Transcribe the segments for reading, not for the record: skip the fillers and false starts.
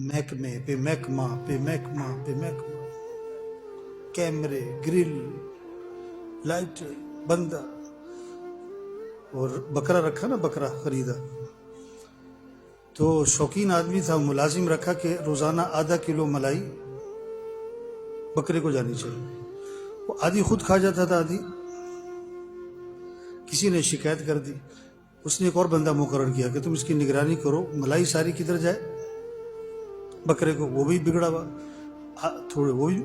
محکمے پہ محکمہ پہ محکمہ پہ محکمہ، کیمرے، گرل، لائٹ، بندہ. اور بکرا رکھا نا، بکرا خریدا تو شوقین آدمی تھا، ملازم رکھا کہ روزانہ ½ کلو ملائی بکرے کو جانی چاہیے. وہ آدھی خود کھا جاتا تھا، آدھی کسی نے شکایت کر دی. اس نے ایک اور بندہ مقرر کیا کہ تم اس کی نگرانی کرو، ملائی ساری کدھر جائے بکرے کو. وہ بھی بگڑا ہوا تھوڑے، وہ بھی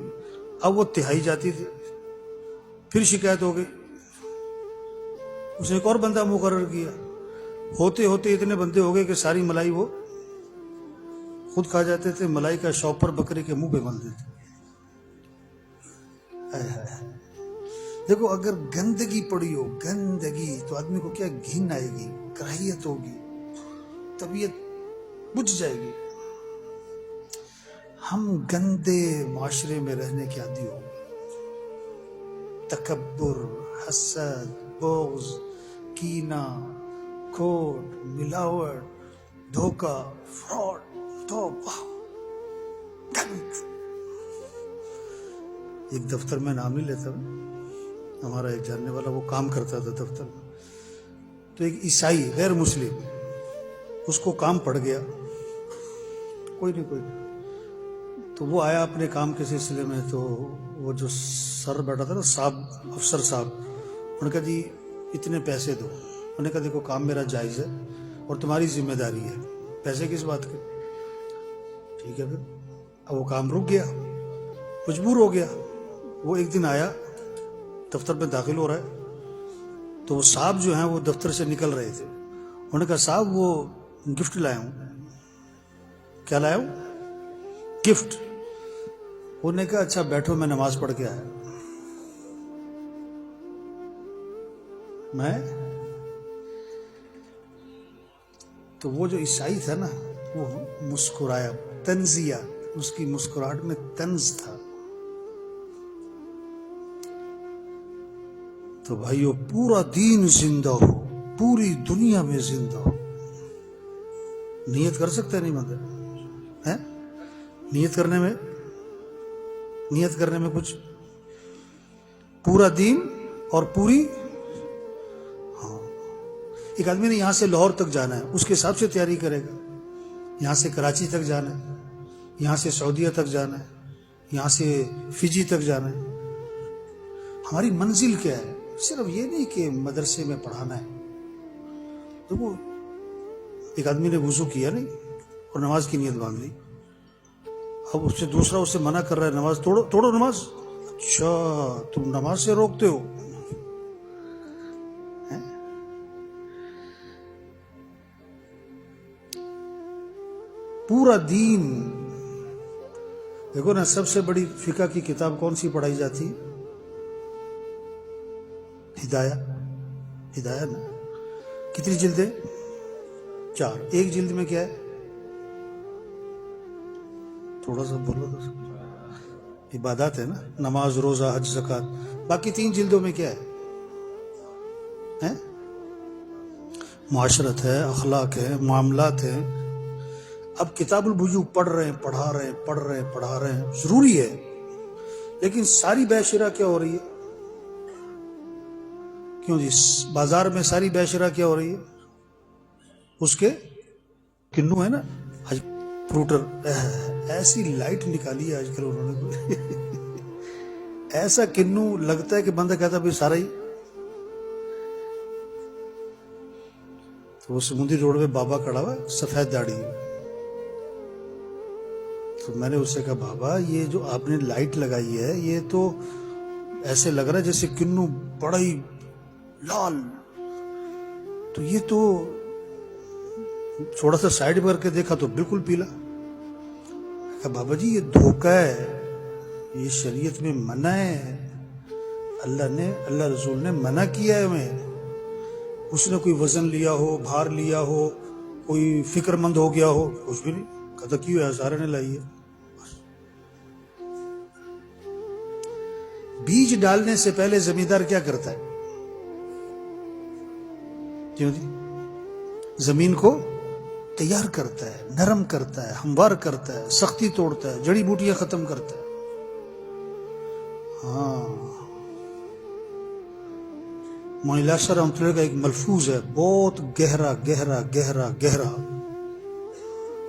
اب وہ تہائی جاتی تھی. پھر شکایت ہو گئی، اس نے ایک اور بندہ مقرر کیا. ہوتے ہوتے اتنے بندے ہو گئے کہ ساری ملائی وہ خود کھا جاتے تھے، ملائی کا شاپر بکرے کے منہ پہ مل دیتے. دیکھو اگر گندگی پڑی ہو، گندگی، تو آدمی کو کیا گھن آئے گی، کراہیت ہوگی، طبیعت بجھ جائے گی. ہم گندے معاشرے میں رہنے کے عادی ہو گئے. تکبر، حسد، بغض، کینہ، کھوٹ، ملاوٹ، دھوکہ، فراڈ، توبہ، گند. ایک دفتر میں نام نہیں لیتا، ہمارا ایک جاننے والا وہ کام کرتا تھا دفتر میں، تو ایک عیسائی غیر مسلم، اس کو کام پڑ گیا، کوئی نہیں، تو وہ آیا اپنے کام کے سلسلے میں. تو وہ جو سر بیٹھا تھا نا، صاحب، افسر صاحب، انہوں نے کہا جی اتنے پیسے دو. انہوں نے کہا دیکھو کام میرا جائز ہے اور تمہاری ذمہ داری ہے، پیسے کس بات کے. ٹھیک ہے. پھر اب وہ کام رک گیا، مجبور ہو گیا. وہ ایک دن آیا، دفتر میں داخل ہو رہا ہے، تو وہ صاحب جو ہیں وہ دفتر سے نکل رہے تھے. انہوں نے کہا صاحب وہ گفٹ لایا ہوں. کیا لایا ہوں؟ گفٹ. انہوں نے کہا اچھا بیٹھو، میں نماز پڑھ کے آیا. میں تو وہ جو عیسائی تھا نا، وہ مسکرایا، طنزیہ، اس کی مسکراہٹ میں طنز تھا. تو بھائیو پورا دین زندہ ہو، پوری دنیا میں زندہ ہو. نیت کر سکتے نہیں مگر ہے؟ نیت کرنے میں کچھ، پورا دین اور پوری. ہاں، ایک آدمی نے یہاں سے لاہور تک جانا ہے، اس کے حساب سے تیاری کرے گا. یہاں سے کراچی تک جانا ہے، یہاں سے سعودیہ تک جانا ہے، یہاں سے فجی تک جانا ہے. ہماری منزل کیا ہے؟ صرف یہ نہیں کہ مدرسے میں پڑھانا ہے. دیکھو ایک آدمی نے وضو کیا نہیں اور نماز کی نیت باندھ لی. اب اس سے دوسرا اسے منع کر رہا ہے نماز توڑو نماز. اچھا تم نماز سے روکتے ہو؟ پورا دین. دیکھو نا، سب سے بڑی فقہ کی کتاب کون سی پڑھائی جاتی؟ ہدایہ نا. کتنی جلدیں؟ 4. ایک جلد میں کیا ہے؟ تھوڑا سا بولو تو. عبادات ہے نا، نماز، روزہ، حج، زکوٰۃ. باقی 3 جلدوں میں کیا ہے؟ معاشرت ہے، اخلاق ہے، معاملات ہیں. اب کتاب البیوع پڑھ رہے ہیں، پڑھا رہے ہیں، ضروری ہے، لیکن ساری بے شرح کیا ہو رہی ہے؟ کیوں جی بازار میں ساری بے شرح کیا ہو رہی ہے؟ اس کے کنو ہے نا، فروٹر. ایسی لائٹ نکالی ہے آج کل انہوں نے، ایسا کنو لگتا ہے کہ بندہ کہتا ہے سارا ہی. تو وہ سمندری روڈ پہ بابا کھڑا ہوا، سفید داڑھی. تو میں نے اس سے کہا بابا یہ جو آپ نے لائٹ لگائی ہے، یہ تو ایسے لگ رہا ہے جیسے کنو بڑا ہی لال، تو یہ تو تھوڑا سا سائڈ کر کے دیکھا تو بالکل پیلا. کہا بابا جی یہ دھوکہ ہے، یہ شریعت میں منع ہے، اللہ رسول نے منع کیا ہے ہمیں. اس نے کوئی وزن لیا ہو، بھار لیا ہو، کوئی فکر مند ہو گیا ہو، کچھ بھی نہیں. کہتا کیوں ہے؟ سارے نے لائی ہے. بیج ڈالنے سے پہلے زمیندار کیا کرتا ہے؟ کیوں جی؟ زمین کو تیار کرتا ہے, نرم کرتا ہے, ہموار کرتا ہے, سختی توڑتا ہے, جڑی بوٹیاں ختم کرتا ہے. ہاں, مولانا رحمۃ اللہ کا ایک ملفوظ ہے بہت گہرا گہرا گہرا گہرا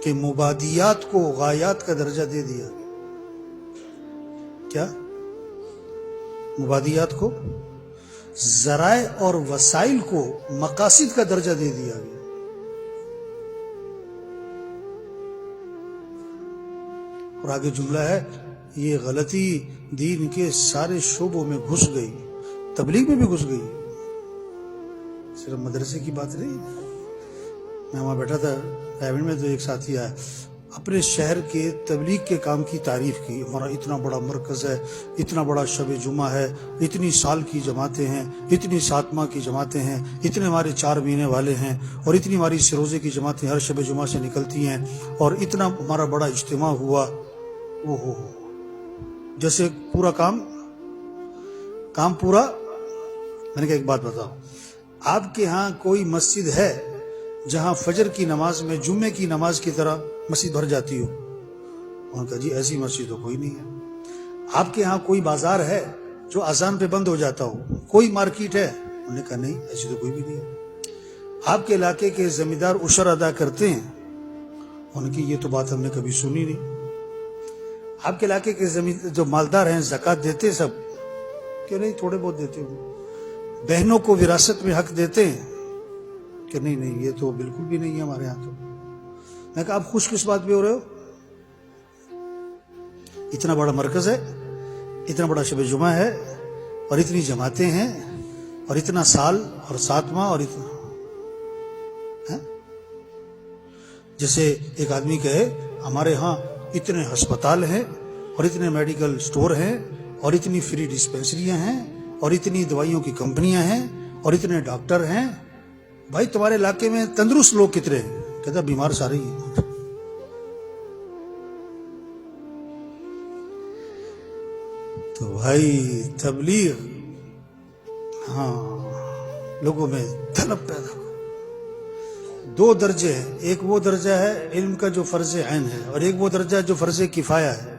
کہ مبادیات کو غایات کا درجہ دے دیا. کیا مبادیات کو, ذرائع اور وسائل کو مقاصد کا درجہ دے دیا گیا. اور آگے جملہ ہے, یہ غلطی دین کے سارے شعبوں میں گھس گئی, تبلیغ میں بھی گھس گئی, صرف مدرسے کی بات نہیں. میں وہاں بیٹھا تھا ایونٹ میں, تو ایک ساتھی آیا, اپنے شہر کے تبلیغ کے کام کی تعریف کی. ہمارا اتنا بڑا مرکز ہے, اتنا بڑا شب جمعہ ہے, اتنی سال کی جماعتیں ہیں, اتنی ساتمہ کی جماعتیں ہیں, اتنے ہمارے 4 مہینے والے ہیں, اور اتنی ہماری سروزے کی جماعتیں ہر شب جمعہ سے نکلتی ہیں, اور اتنا ہمارا بڑا اجتماع ہوا. اوہو, جیسے پورا کام پورا. میں نے کہا ایک بات بتاؤ, آپ کے ہاں کوئی مسجد ہے جہاں فجر کی نماز میں جمعے کی نماز کی طرح مسجد بھر جاتی ہو؟ انہوں نے کہا جی ایسی مسجد تو کوئی نہیں ہے. آپ کے ہاں کوئی بازار ہے جو اذان پہ بند ہو جاتا ہو؟ کوئی مارکیٹ ہے؟ انہوں نے کہا نہیں, ایسی تو کوئی بھی نہیں ہے. آپ کے علاقے کے زمیندار عشر ادا کرتے ہیں؟ انہوں نے کہا یہ تو بات ہم نے کبھی سنی نہیں. آپ کے علاقے کے جو مالدار ہیں زکوٰۃ دیتے سب؟ کہ نہیں, تھوڑے بہت دیتے ہوں. بہنوں کو وراثت میں حق دیتے ہیں؟ کہ نہیں, یہ تو بالکل بھی نہیں ہے ہمارے یہاں. تو میں کہا آپ خوش کس بات پہ ہو رہے ہو؟ اتنا بڑا مرکز ہے, اتنا بڑا شب جمعہ ہے, اور اتنی جماعتیں ہیں, اور اتنا سال اور ساتواں, اور اتنا جیسے ایک آدمی کہے ہمارے ہاں اتنے ہسپتال ہیں, اور اتنے میڈیکل سٹور ہیں, اور اتنی فری ڈسپینسریاں ہیں, اور اتنی دوائیوں کی کمپنیاں ہیں, اور اتنے ڈاکٹر ہیں. بھائی تمہارے علاقے میں تندرست لوگ کتنے ہیں؟ کہتا بیمار سارے ہی ہیں. تو بھائی تبلیغ, ہاں, لوگوں میں طلب پیدا ہو. 2 درجے ہیں, ایک وہ درجہ ہے علم کا جو فرض عین ہے, اور ایک وہ درجہ جو فرض کفایہ ہے.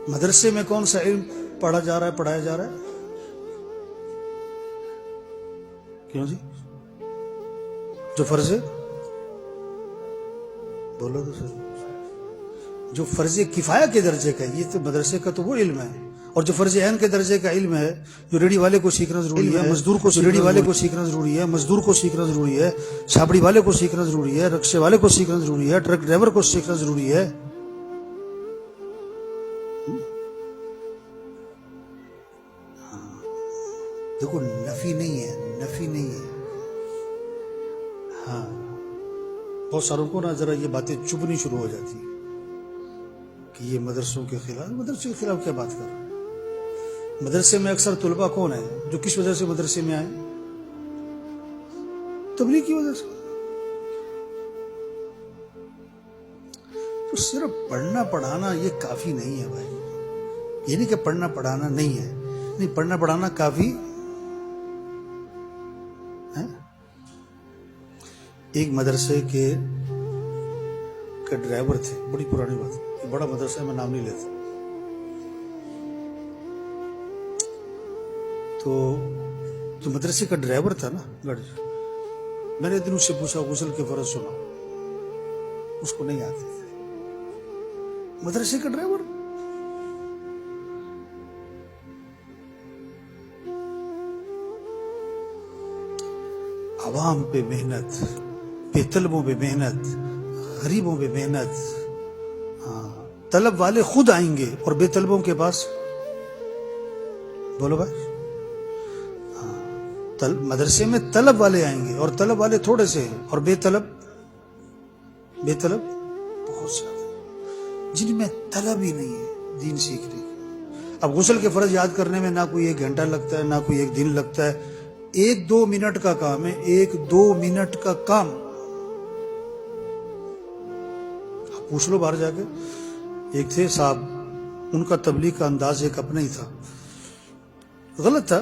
مدرسے میں کون سا علم پڑھا جا رہا ہے, پڑھایا جا رہا ہے؟ کیوں جی, جو فرض, بولو تو صحیح, جو فرض کفایہ کے درجے کا ہے, یہ تو مدرسے کا تو وہ علم ہے. اور جو فرض عین کے درجے کا علم ہے, جو ریڈی والے کو سیکھنا ضروری ہے, مزدور کو ریڈی والے کو سیکھنا ضروری ہے, مزدور کو سیکھنا ضروری ہے, چھاپڑی والے کو سیکھنا ضروری ہے, رکشے والے کو سیکھنا ضروری ہے, ٹرک ڈرائیور کو سیکھنا ضروری ہے. دیکھو نفی نہیں ہے, نفی نہیں ہے. ہاں, بہت ساروں کو نا ذرا یہ باتیں چبھنی شروع ہو جاتی کہ یہ مدرسوں کے خلاف. مدرسوں کے خلاف کیا بات کر رہا ہے؟ مدرسے میں اکثر طلباء کون ہیں جو کس وجہ سے مدرسے میں آئے؟ تبلیغ کی وجہ سے. تو صرف پڑھنا پڑھانا یہ کافی نہیں ہے بھائی. یہ نہیں کہ پڑھنا پڑھانا نہیں ہے, نہیں, پڑھنا پڑھانا کافی ہے. ایک مدرسے کے ڈرائیور تھے, بڑی پرانی بات, یہ بڑا مدرسہ ہے, میں نام نہیں لیتا. تو مدرسے کا ڈرائیور تھا نا گاڑی, میں نے دن اس سے پوچھا غسل کے فرض سنا, اس کو نہیں آتے تھے. مدرسے کا ڈرائیور. عوام پہ محنت, بے طلبوں پہ محنت, غریبوں پہ محنت. ہاں, طلب والے خود آئیں گے اور بے طلبوں کے پاس, بولو بھائی, مدرسے میں طلب والے آئیں گے, اور طلب والے تھوڑے سے ہیں, اور بے طلب بہت زیادہ, جن میں طلب ہی نہیں ہے دین سیکھنے کی. اب غسل کے فرض یاد کرنے میں نہ کوئی 1 گھنٹہ لگتا ہے, نہ کوئی 1 دن لگتا ہے. 1-2 منٹ کا کام ہے, 1-2 منٹ کا کام. آپ پوچھ لو باہر جا کے. ایک تھے صاحب, ان کا تبلیغ کا انداز ایک اپنا ہی تھا, غلط تھا,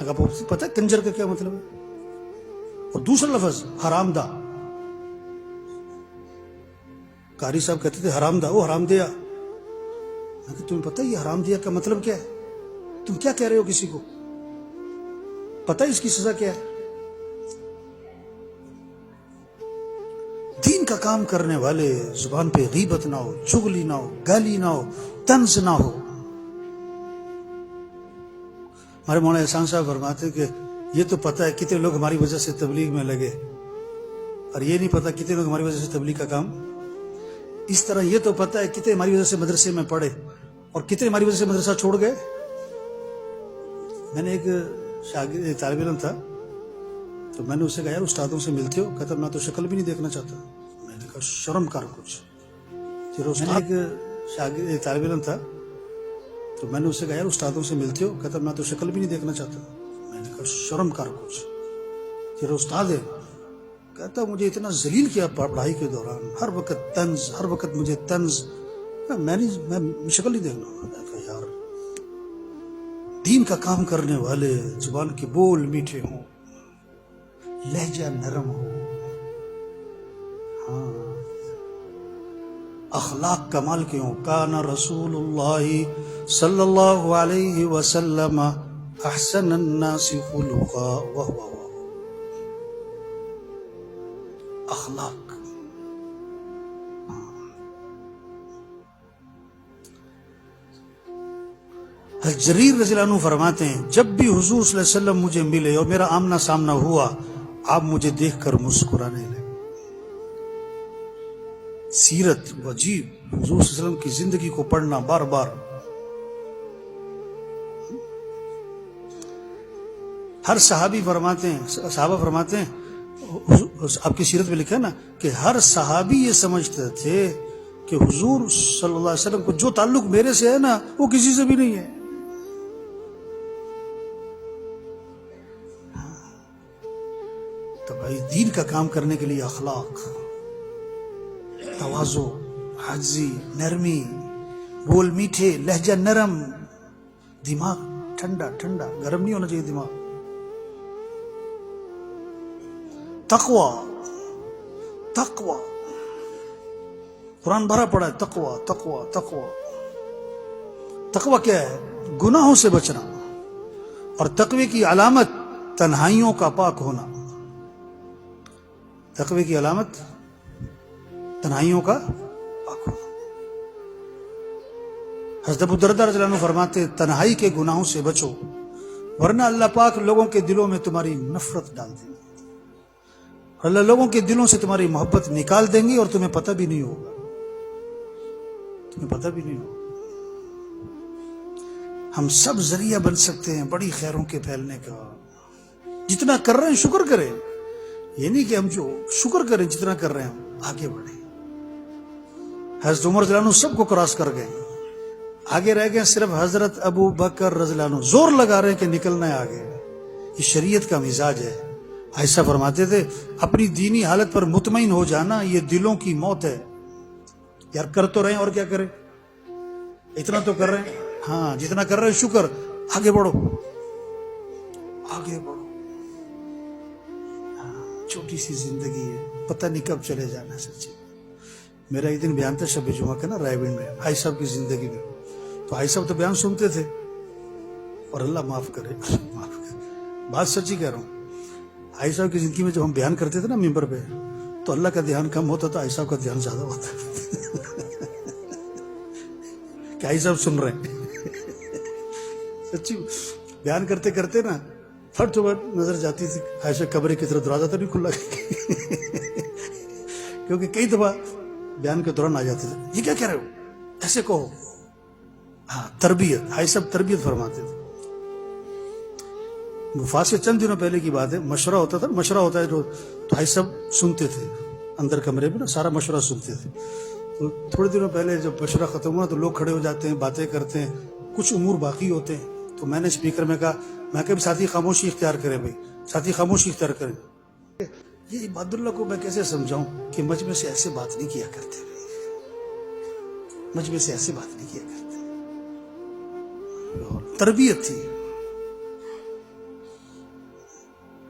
آپ کو پتہ ہے کنجر کا کیا مطلب ہے؟ اور دوسرا لفظ حرام دہ. قاری صاحب کہتے تھے حرام دہ، وہ حرام دیا. تمہیں پتہ ہے یہ حرام دیا کا مطلب کیا ہے؟ تم کیا کہہ رہے ہو کسی کو؟ پتہ ہے اس کی سزا کیا ہے؟ دین کا کام کرنے والے زبان پہ غیبت نہ ہو، چغلی نہ ہو، گالی نہ ہو، طنز نہ ہو. ہمارے مولانا احسان صاحب فرماتے ہیں کہ یہ تو پتہ ہے کتنے لوگ ہماری وجہ سے تبلیغ میں لگے، اور یہ نہیں پتہ کتنے لوگ ہماری وجہ سے تبلیغ کا کام. اس طرح یہ تو پتہ ہے کتنے ہماری وجہ سے مدرسے میں پڑھے اور کتنے ہماری وجہ سے مدرسہ چھوڑ گئے. میں نے ایک شاگرد طالب علم تھا، تو میں نے اسے کہا یار استادوں سے ملتے ہو؟ کہتا میں تو شکل بھی نہیں دیکھنا چاہتا. میں نے کہا شرم کر کچھ. پھر ایک شاگرد طالب علم تھا، تو میں نے اسے کہا یار استادوں سے ملتے ہو؟ کہتا میں تو شکل بھی نہیں دیکھنا چاہتا. میں نے کہا شرم کر کچھ. پھر استاد ہے، کہتا مجھے اتنا ذلیل کیا پڑھائی کے دوران، ہر وقت طنز، ہر وقت مجھے طنز. میں شکل نہیں دیکھنا. میں نے کہا یار دین کا کام کرنے والے زبان کے بول میٹھے ہوں، لہجہ نرم ہو، ہاں اخلاق کمال کے ہوں. کان رسول اللہ صلی اللہ علیہ وسلم احسن الناس خلقا وهو اخلاق. جریر رضی اللہ عنہ فرماتے ہیں جب بھی حضور صلی اللہ علیہ وسلم مجھے ملے اور میرا آمنا سامنا ہوا، آپ مجھے دیکھ کر مسکرانے لگے. سیرت عجیب، حضور صلی اللہ علیہ وسلم کی زندگی کو پڑھنا بار بار. ہر صحابی فرماتے ہیں، صحابہ فرماتے ہیں، آپ کی سیرت میں لکھا ہے نا کہ ہر صحابی یہ سمجھتے تھے کہ حضور صلی اللہ علیہ وسلم کو جو تعلق میرے سے ہے نا وہ کسی سے بھی نہیں ہے. تو بھائی دین کا کام کرنے کے لیے اخلاق، تواضع، عاجزی، نرمی، بول میٹھے، لہجہ نرم، دماغ ٹھنڈا ٹھنڈا، گرم نہیں ہونا چاہیے دماغ. تقوی، تقوی قرآن بھرا پڑا ہے. تقوی تقوی تقوی. تقوی کیا ہے؟ گناہوں سے بچنا. اور تقوی کی علامت تنہائیوں کا پاک ہونا. تقوی کی علامت تنہائیوں کا پاک ہونا. حضرت ابو درداء رضی اللہ عنہ فرماتے تنہائی کے گناہوں سے بچو ورنہ اللہ پاک لوگوں کے دلوں میں تمہاری نفرت ڈال دیں گے. اللہ لوگوں کے دلوں سے تمہاری محبت نکال دیں گی اور تمہیں پتہ بھی نہیں ہوگا. تمہیں پتہ بھی نہیں ہوگا. ہم سب ذریعہ بن سکتے ہیں بڑی خیروں کے پھیلنے کا. جتنا کر رہے ہیں شکر کریں. یہ نہیں کہ ہم جو شکر کریں جتنا کر رہے ہیں ہم آگے بڑھیں. حضرت عمر رضی اللہ عنہ سب کو کراس کر گئے، آگے رہ گئے صرف حضرت ابو بکر رضی اللہ عنہ زور لگا رہے ہیں کہ نکلنا ہے آگے. یہ شریعت کا مزاج ہے. ایسا فرماتے تھے اپنی دینی حالت پر مطمئن ہو جانا یہ دلوں کی موت ہے. یار کر تو رہے ہیں اور کیا کریں، اتنا تو کر رہے ہیں، ہاں جتنا کر رہے ہیں شکر. آگے بڑھو آگے بڑھو. چھوٹی سی زندگی ہے، پتہ نہیں کب چلے جانا. سچی میرا ایک دن بیان تھا شب جمعہ کا نا رائے گنج میں، بھائی صاحب کی زندگی میں. تو بھائی صاحب تو بیان سنتے تھے، اور اللہ معاف کرے معاف کرے، بات سچی کہہ رہا ہوں. بھائی صاحب کی زندگی میں جب ہم بیان کرتے تھے نا ممبر پہ تو اللہ کا دھیان کم ہوتا تھا، بھائی صاحب کا دھیان زیادہ ہوتا. کہ بھائی صاحب سن رہے ہیں. سچی بیان کرتے کرتے نا پھٹ تو نظر جاتی تھی ایسے کمرے کی طرف، دروازہ تو نہیں کھلا کیونکہ کئی دفعہ بیان کے دوران آ جاتے تھے یہ کیا کہہ رہے ہو، ایسے کہو. ہاں تربیت، بھائی صاحب تربیت فرماتے تھے. وفات سے چند دنوں پہلے کی بات ہے، مشورہ ہوتا تھا، مشورہ ہوتا ہے جو، تو بھائی صاحب سنتے تھے اندر کمرے میں نا، سارا مشورہ سنتے تھے. تو تھوڑے دنوں پہلے جب مشورہ ختم ہوا تو لوگ کھڑے ہو جاتے ہیں، باتیں کرتے ہیں، کچھ امور باقی ہوتے ہیں. تو میں نے اسپیکر میں کہا، میں کہ ساتھی خاموشی اختیار کریں بھائی، ساتھی خاموشی اختیار کریں. یہ عباد اللہ کو میں کیسے سمجھاؤں کہ مجمع سے ایسے بات نہیں کیا کرتے، مجمع سے ایسے بات نہیں کیا کرتے. تربیت تھی.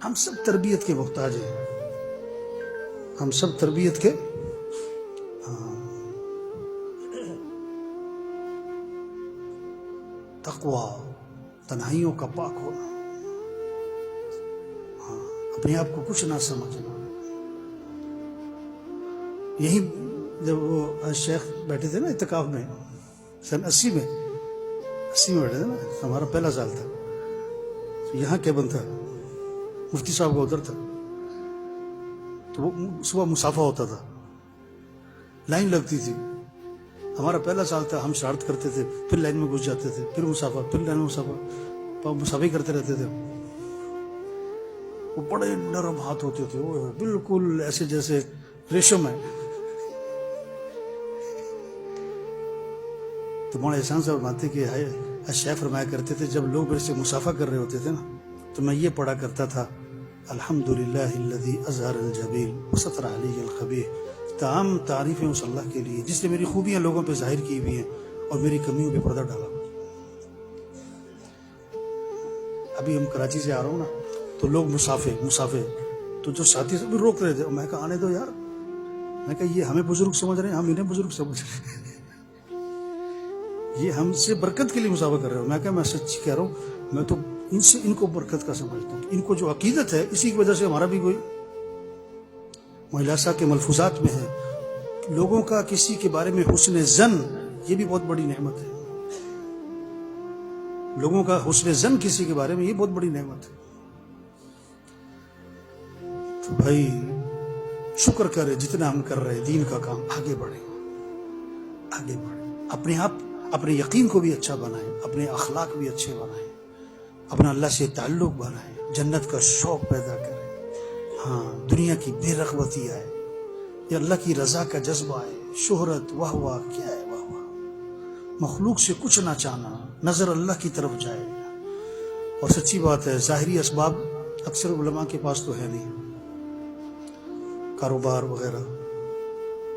ہم سب تربیت کے محتاج ہیں، ہم سب تربیت کے تقوی، تنہائیوں کا پاک ہونا، اپنے آپ کو کچھ نہ سمجھنا. یہی جب وہ شیخ بیٹھے تھے نا اعتکاف میں سن 80 میں بیٹھے تھے نا، ہمارا پہلا سال تھا. یہاں کیبن تھا، مفتی صاحب کا ادھر تھا، تو وہ صبح مسافہ ہوتا تھا، لائن لگتی تھی. ہمارا پہلا سال تھا، ہم شرارت کرتے تھے، پھر لائن میں گھس جاتے تھے، پھر مسافہ، پھر لائن میں مسافہ، مسافہ کرتے رہتے تھے. وہ بڑے نرم ہاتھ ہوتے تھے، وہ بالکل ایسے جیسے ریشم ہے. تو مولانا احسان صاحب فرماتے کہ شیخ فرمایا کرتے تھے جب لوگ میرے سے مسافہ کر رہے ہوتے تھے نا تو میں یہ پڑھا کرتا تھا الحمدللہ الذی اظہر الجمیل وستر علیہ الخبیث. تمام تعریفیں اس اللہ کے لیے جس نے میری خوبیاں لوگوں پہ ظاہر کی ہوئی ہیں اور میری کمیوں پہ پردہ ڈالا. ابھی ہم کراچی سے آ رہا ہوں نا تو لوگ مسافے تو جو ساتھی سے بھی روک رہے تھے، میں کہا آنے دو یار، میں کہا یہ ہمیں بزرگ سمجھ رہے ہیں، ہم انہیں بزرگ سمجھ رہے ہیں، یہ ہم سے برکت کے لیے مسافہ کر رہے ہو. میں کہا میں سچ کہہ رہا ہوں، میں تو ان کو برکت کا سمجھتا ہوں، ان کو جو عقیدت ہے اسی کی وجہ سے ہمارا بھی کوئی. مہلاسا کے ملفوظات میں ہے لوگوں کا کسی کے بارے میں حسن ظن، یہ بھی بہت بڑی نعمت ہے. لوگوں کا حسن ظن کسی کے بارے میں یہ بہت بڑی نعمت ہے. تو بھائی شکر کرے جتنا ہم کر رہے دین کا کام، آگے بڑھیں. اپنے آپ اپنے یقین کو بھی اچھا بنائیں، اپنے اخلاق بھی اچھے بنائیں، اپنا اللہ سے تعلق بنائیں، جنت کا شوق پیدا کریں. ہاں، دنیا کی بے رغبتی آئے، یا اللہ کی رضا کا جذبہ آئے، شہرت، واہ واہ، کیا ہے واہ واہ، مخلوق سے کچھ نہ چاہنا، نظر اللہ کی طرف جائے. اور سچی بات ہے ظاہری اسباب اکثر علماء کے پاس تو ہے نہیں، کاروبار وغیرہ،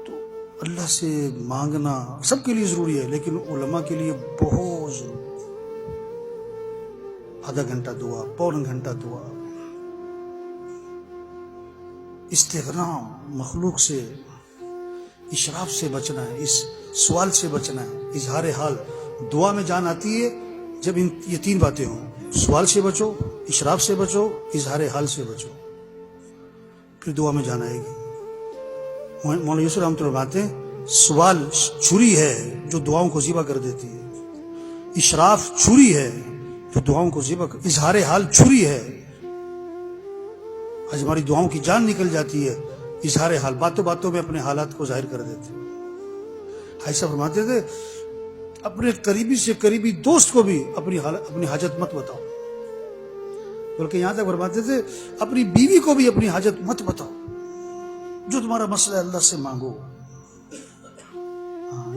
تو اللہ سے مانگنا سب کے لیے ضروری ہے لیکن علماء کے لیے بہت ضروری. آدھا گھنٹہ دعا، پونا گھنٹہ دعا، استغنا، مخلوق سے اشراف سے بچنا ہے، اس سوال سے بچنا ہے، اظہار حال. دعا میں جان آتی ہے جب یہ تین باتیں ہوں، سوال سے بچو، اشراف سے بچو، اظہار حال سے بچو، پھر دعا میں جان آئے گی. مولانا یوسف رحمۃ اللہ باتیں، سوال چھری ہے جو دعاؤں کو ذبح کر دیتی ہے، اشراف چھری ہے جو دعاؤں کو ذبح، اظہار حال چھری ہے، آج ہماری دعاؤں کی جان نکل جاتی ہے. اظہار حال، باتوں باتوں میں اپنے حالات کو ظاہر کر دیتے. ایسا فرماتے تھے اپنے قریبی سے قریبی دوست کو بھی اپنی حاجت مت بتاؤ، بلکہ یہاں تک فرماتے تھے اپنی بیوی کو بھی اپنی حاجت مت بتاؤ، جو تمہارا مسئلہ ہے اللہ سے مانگو.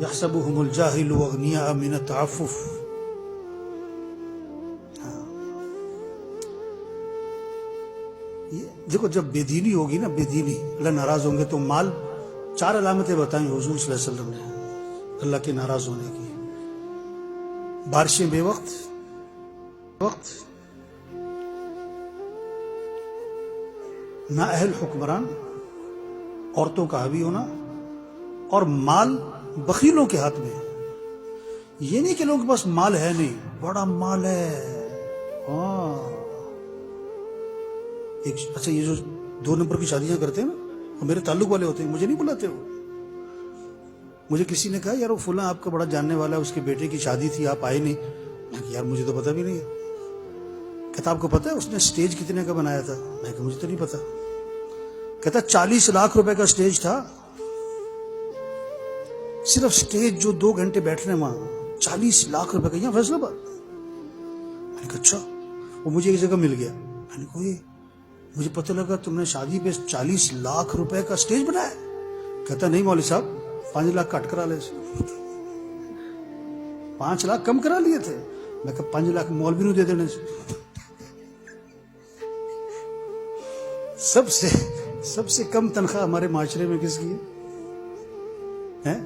یحسبهم الجاہل اغنیاء من التعفف. دیکھو جب بے دینی ہوگی نا، بے دینی، اللہ ناراض ہوں گے تو مال، 4 علامتیں بتائیں حضور صلی اللہ علیہ وسلم نے اللہ کے ناراض ہونے کی. بارشیں بے وقت، نااہل حکمران، عورتوں کا حاوی ہونا، اور مال بخیلوں کے ہاتھ میں. یہ نہیں کہ لوگوں کے پاس مال ہے نہیں، بڑا مال ہے. ہاں، اچھا یہ جو 2 نمبر کی شادیاں کرتے ہیں نا، وہ میرے تعلق والے ہوتے ہیں، مجھے نہیں بلاتے. وہ مجھے کسی نے کہا یار وہ فلاں آپ کا بڑا جاننے والا ہے، اس کے بیٹے کی شادی تھی آپ آئے نہیں. میں کہ یار مجھے تو پتہ بھی نہیں ہے. کہتا آپ کو پتہ ہے اس نے سٹیج کتنے کا بنایا تھا؟ میں کہ مجھے تو نہیں پتا. کہتا 40 لاکھ روپے کا سٹیج تھا، صرف سٹیج جو 2 گھنٹے بیٹھنے وہاں 40 لاکھ روپے کا، یہاں فیصلہ بات. میں نے کہا اچھا. وہ مجھے ایک جگہ مل گیا. میں نے کہا مجھے پتہ لگا تم نے شادی پہ 40 لاکھ روپے کا سٹیج بنایا. کہتا نہیں مولوی صاحب 5 لاکھ کٹ کرا لے، 5 لاکھ کم کرا لیے تھے. میں کہا 5 لاکھ مولوی نو دے دینے. سب سے کم تنخواہ ہمارے معاشرے میں کس کی ہے؟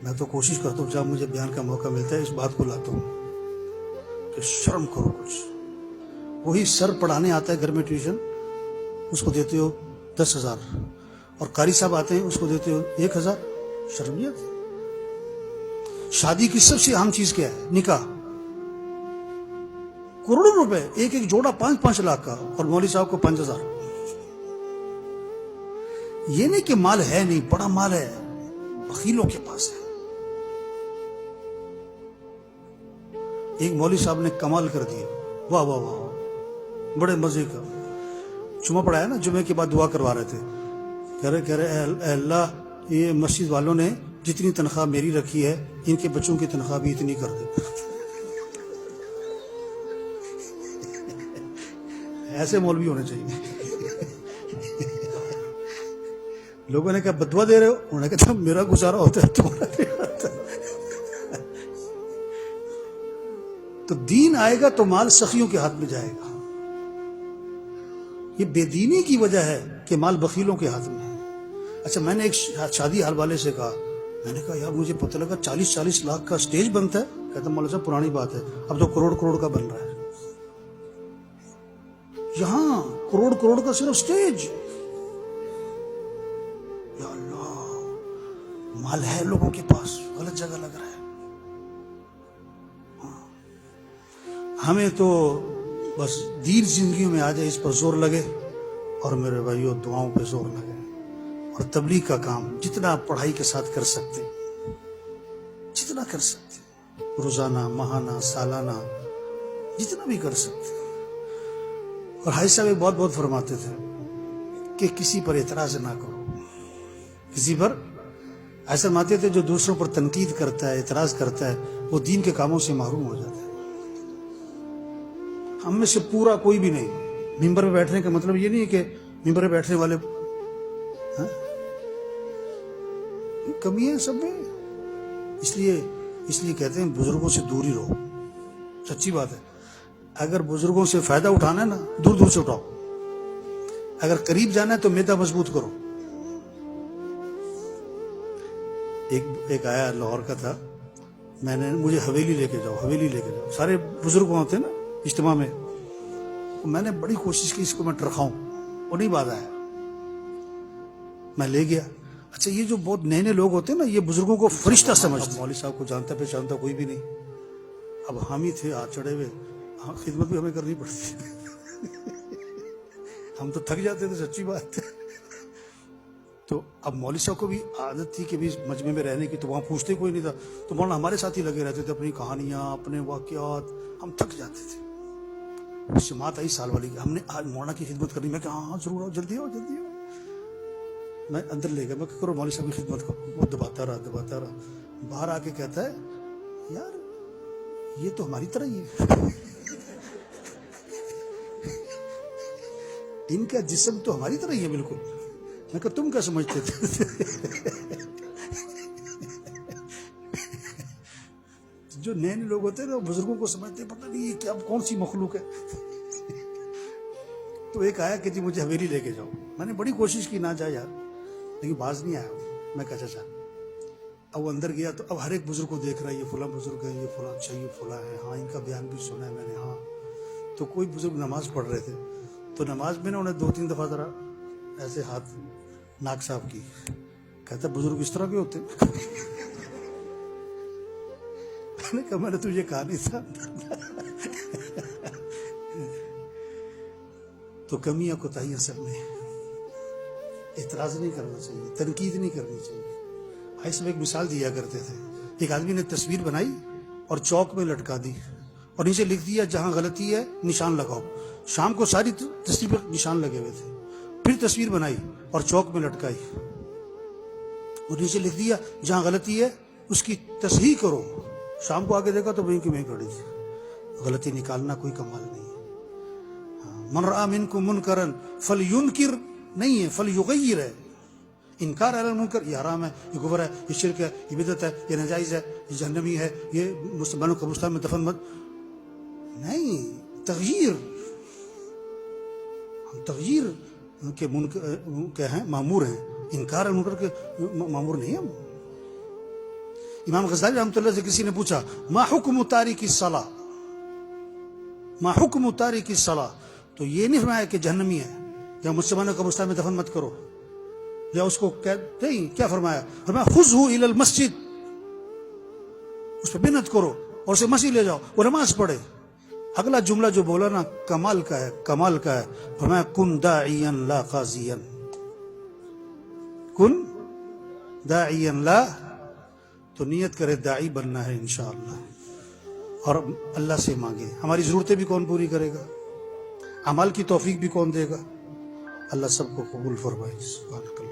میں تو کوشش کرتا ہوں جب مجھے بیان کا موقع ملتا ہے اس بات کو لاتا ہوں. کہ شرم کرو کچھ. وہی سر پڑھانے آتا ہے گھر میں ٹیوشن, اس کو دیتے ہو 10,000, اور قاری صاحب آتے ہیں اس کو دیتے ہو 1,000. شرمیت. شادی کی سب سے اہم چیز کیا ہے؟ نکاح. کروڑوں روپے, ایک ایک جوڑا 5-5 لاکھ کا, اور مولوی صاحب کو 5,000. یہ نہیں کہ مال ہے نہیں, بڑا مال ہے, بخیلوں کے پاس ہے. ایک مولوی صاحب نے کمال کر دیا, واہ واہ واہ, بڑے مزے کا. جمعہ پڑھایا نا, جمعے کے بعد دعا کروا رہے تھے, کہہ رہے اے اللہ, یہ مسجد والوں نے جتنی تنخواہ میری رکھی ہے, ان کے بچوں کی تنخواہ بھی اتنی کر دے. ایسے مولوی ہونے چاہیے. لوگوں نے کہا بدوا دے رہے ہو, انہوں نے کہا میرا گزارا ہوتا ہے, تمہارا نہیں ہوتا. تو دین آئے گا تو مال سخیوں کے ہاتھ میں جائے گا. یہ بے دینی کی وجہ ہے کہ مال بخیلوں کے ہاتھ میں ہے. اچھا, میں نے ایک شادی حال والے سے کہا, میں نے کہا یار مجھے پتہ لگا 40-40 لاکھ کا سٹیج بنتا ہے. کہتا مولانا صاحب پرانی بات ہے, اب تو کروڑ کا بن رہا ہے. یہاں کروڑ کا صرف سٹیج. یا اللہ, مال ہے لوگوں کے پاس, غلط جگہ لگ رہا ہے. ہمیں تو بس دین زندگیوں میں آ جائے, اس پر زور لگے, اور میرے بھائیوں دعاؤں پہ زور لگے, اور تبلیغ کا کام جتنا آپ پڑھائی کے ساتھ کر سکتے, جتنا کر سکتے, روزانہ, ماہانہ, سالانہ, جتنا بھی کر سکتے. اور حاجی صاحب بہت بہت فرماتے تھے کہ کسی پر اعتراض نہ کرو. کسی پر ایسا فرماتے تھے جو دوسروں پر تنقید کرتا ہے, اعتراض کرتا ہے, وہ دین کے کاموں سے محروم ہو جاتا ہے. ہم میں سے پورا کوئی بھی نہیں. ممبر پہ بیٹھنے کا مطلب یہ نہیں ہے کہ ممبر پہ بیٹھنے والے کمی ہے سب میں. اس لیے کہتے ہیں بزرگوں سے دور ہی رہو. سچی بات ہے. اگر بزرگوں سے فائدہ اٹھانا ہے نا, دور سے اٹھاؤ. اگر قریب جانا ہے تو میدا مضبوط کرو. ایک آیا لاہور کا تھا, مجھے حویلی لے کے جاؤ. سارے بزرگ ہوتے ہیں نا اجتماع میں. میں نے بڑی کوشش کی اس کو میں ٹرکاؤں, وہ نہیں بات آیا. میں لے گیا. اچھا, یہ جو بہت نئے لوگ ہوتے ہیں نا, یہ بزرگوں کو فرشتہ سمجھتے. مولوی صاحب کو جانتا پہچانتا کوئی بھی نہیں. اب ہم ہی تھے ہاتھ چڑھے ہوئے, خدمت بھی ہمیں کرنی پڑتی. ہم تو تھک جاتے تھے, سچی بات ہے. تو اب مولوی صاحب کو بھی عادت تھی کہ بھی مجمع میں رہنے کی, تو وہاں پوچھتے کوئی نہیں تھا, تو مولانا ہمارے ساتھ ہی لگے رہتے تھے, اپنی کہانیاں, اپنے واقعات. ہم تھک جاتے تھے. جماعت آئی سال والی, ہم نے آج مولانا کی خدمت کرنی. میں کہا ہاں ضرور آؤ, جلدی آؤ. میں اندر لے گیا, میں کرو مولوی صاحب کی خدمت کرو. وہ دباتا رہا. باہر آ کے کہتا ہے یار یہ تو ہماری طرح ہی ہے. ان کا جسم تو ہماری طرح ہی ہے بالکل. میں کہا تم کیا سمجھتے تھے؟ جو نئے لوگ ہوتے ہیں نا, بزرگوں کو سمجھتے پتہ نہیں یہ کیا کون سی مخلوق ہے. تو ایک آیا کہ جی مجھے حویلی لے کے جاؤ. میں نے بڑی کوشش کی نہ جائے یار, لیکن باز نہیں آیا. میں کہا چچا. اب وہ اندر گیا تو اب ہر ایک بزرگ کو دیکھ رہا ہے, یہ فلاں بزرگ ہے, یہ فلاں, اچھا یہ فلاں ہے, ہاں ان کا بیان بھی سنا ہے میں نے, ہاں. تو کوئی بزرگ نماز پڑھ رہے تھے, تو نماز میں نے انہیں 2-3 دفعہ ذرا ایسے ہاتھ ناک صاف کی. کہتا بزرگ اس طرح کے ہوتے. میں نے کہا میں نے تجھے کہا نہیں تھا. تو کمیاں کوتاہیاں سب میں. اعتراض نہیں کرنا چاہیے, تنقید نہیں کرنی چاہیے. ایسے میں ایک مثال دیا کرتے تھے. ایک آدمی نے تصویر بنائی اور چوک میں لٹکا دی, اور نیچے لکھ دیا جہاں غلطی ہے نشان لگاؤ. شام کو ساری تصویر پر نشان لگے ہوئے تھے. پھر تصویر بنائی اور چوک میں لٹکائی, اور نیچے لکھ دیا جہاں غلطی ہے اس کی تصحیح کرو. شام کو آگے دیکھا تو وہیں کی وہیں کھڑی تھی. غلطی نکالنا کوئی کمال نہیں ہے. من رأى منکم منکرا فلینکر نہیں ہے, فلیغیر ہے. انکار علی المنکر یہ حرام ہے, یہ کفر ہے, یہ شرک ہے, یہ بدعت ہے, یہ ناجائز ہے, یہ جہنمی ہے, یہ مسلمانوں کو قبرستان میں دفن مت نہیں. تغییر, ہم تغییر کے ہیں مامور ہیں, انکار المنکر کے مامور نہیں ہم. امام غزالی رحمۃ اللہ سے کسی نے پوچھا ما حکم تاریک الصلاۃ, ما حکم تارک الصلاۃ، تو یہ نہیں فرمایا کہ جہنمی ہے یا مسلمانوں کا قبرستان میں دفن مت کرو، یا اس کو نہیں، کیا فرمایا؟ فرمایا خذہ الی المسجد، اس پہ محنت کرو اور اسے مسجد لے جاؤ، وہ نماز پڑھے۔ اگلا جملہ جو بولا نا کمال کا ہے، کمال کا ہے، فرمایا کن داعیا لا قاضیا، کن داعیا لا، تو نیت کرے داعی بننا ہے انشاءاللہ، اور اللہ سے مانگے۔ ہماری ضرورتیں بھی کون پوری کرے گا؟ عمل کی توفیق بھی کون دے گا؟ اللہ سب کو قبول فرمائے۔ سبحانک اللہ۔